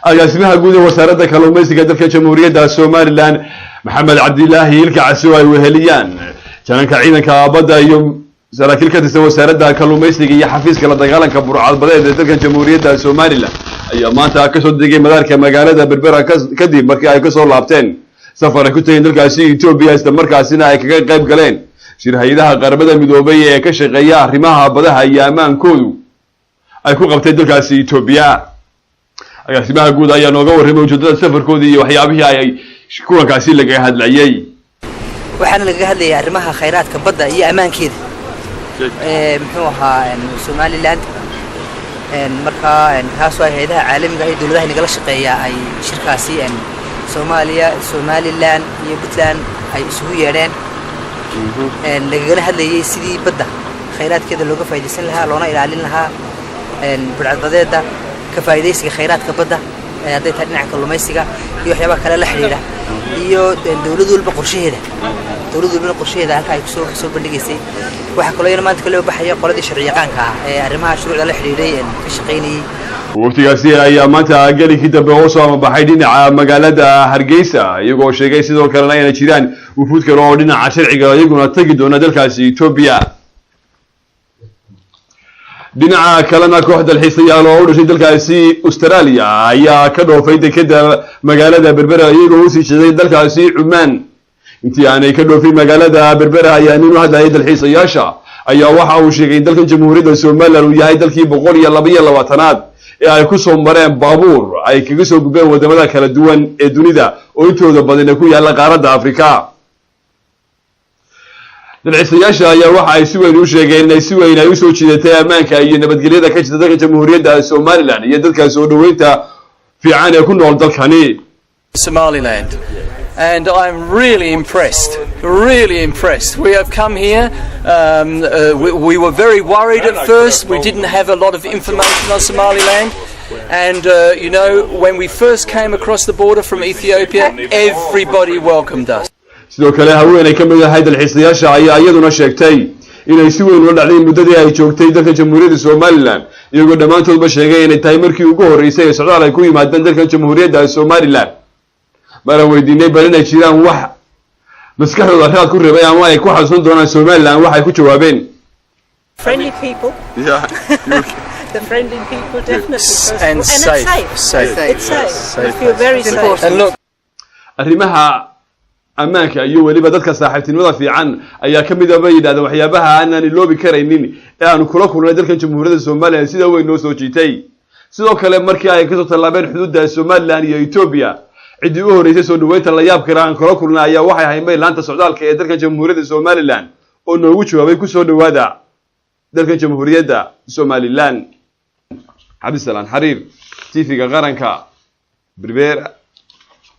agaasimaha guud ee wasaaradda kalluumaysiga dalka jamhuuriyadda Somaliland Maxamed Cabdilaahi ilka casuw ay weheliyaan jananka ciidanka badda iyo saraakiil ka tirsan wasaaradda kalluumaysiga iyo xafiiska la dagaalanka burcadbadeed ee dalka jamhuuriyadda Somaliland ayaa maanta ka soo degay madaarka magaalada Berbera kadib markii ay ka soo laabteen safar ay ku tageen dalkaasi Itoobiya isla markaasina ay kaga qayb galeen shir hay'adaha qaramada midoobay ee ka shaqeeya arrimaha badaha iyo amaankoodu ay ku qabtay dalkaasi Itoobiya. agaasimaha guud ayaa nooga warramay ujeedada safarkoodii iyo waxyaabihii ay kulankaasi laga hadlayay. waxaan laga hadlayay arrimaha khayraadka badda iyo amaankeeda muxuu ahaa Somaliland marka taasoo ay hay'adaha caalamiga ah dawladaha nagala shaqeeya ay shirkaasi Soomaaliya Somaliland iyo Puntland ay isugu yeedheen lagana hadlayay sidii badda khayraadkeeda looga faa'iideysan lahaa loona ilaalin lahaa burcadbadeeda ka faa'iideysiga khayraadka badda hadday tahay dhinaca kalluumaysiga iyo waxyaabaha kale la xiriira iyo dawlad walba qorshaheeda halka ay soo bandhigaysay waxa kale oo maanta kale baxaya qoladii sharci yaqaanka ah ee arrimaha shuruucda la xiriiray ka shaqeynayay. waqtigaasi ayaa maanta galikii dambe oo soo baxay dhinaca magaalada Hargeysa iyagoo sheegay sidoo kalena inay jiraan wufuud kale oo dhinaca sharciga iyaguna tagi doona dalkaasi Itoobiya. dhinaca kalena koox dalxiisayaal oo u dhashay dalkaasi Australia ayaa ka dhoofay dekedda magaalada Berbera iyagoo u sii jeeday dalkaasi Cumaan. intii aanay ka dhoofin magaalada Berbera ayaa nin u hadlayay dalxiisayaasha ayaa waxa uu sheegay in dalka jamhuuriyadda Somaliland uu yahay dalkii 122aad ee ay ku soo mareen baabuur ay kaga soo gudbeen wadamada kala duwan ee dunida oo intooda badan ku yaala qaaradda Afrika. dalxiisayaasha ayaa waxa ay si weyn u sheegeen in si weyn ay u soo jiidatay amaanka iyo nabadgelyada ka jirta dalka jamhuuriyadda Somaliland iyo dadka soo dhaweynta fiican ee ku nool dalkani Somaliland. And I'm really impressed. We have come here, we were very worried at first, we didn't have a lot of information on Somaliland, and you know, when we first came across the border from Ethiopia, everybody welcomed us. sidoo kale haweeney ka mid ahayd dalxiisayaasha ayaa iyaduna sheegtay inay si weyn u dhacday muddadii ay joogtay dalka jamhuuriyadda Somaliland iyagoo dhammaantoodba sheegay inay tahay markii ugu horeysay ee socdaal ay ku yimaadeen dalka jamhuuriyadda Somaliland. mara weydiinay bal inay jiraan wax maskaxdooda raad ku reebay ama ay ku xasuusan doonaan Somaliland waxay ku jawaabeen friendly people. yeah the friendly people definitely and safe. It's safe. We feel very safe. And look, arrimaha amaanka iyo waliba dadka saaxiibtinimada fiican ayaa ka mid ah yidhaahdo waxyaabaha aanan iloobi karaynin ee aan kula kulnay dalka jamhuuriyadda Somaliland sida weyn noo soo jiitay. sidoo kale markii ay ka soo tallaabeen xuduudda Somaliland iyo Ethiopia cidii u horeysay soo dhaweynta la yaab karaan kala kulnaa ayaa waxay haymay laanta socdaalka ee dalka jamhuuriyadda Somaliland oo noogu jawaabay ku soo dhawaada dalka jamhuuriyadda Somaliland. Cabdi Salaan Xariir TV-ga qaranka Berbera.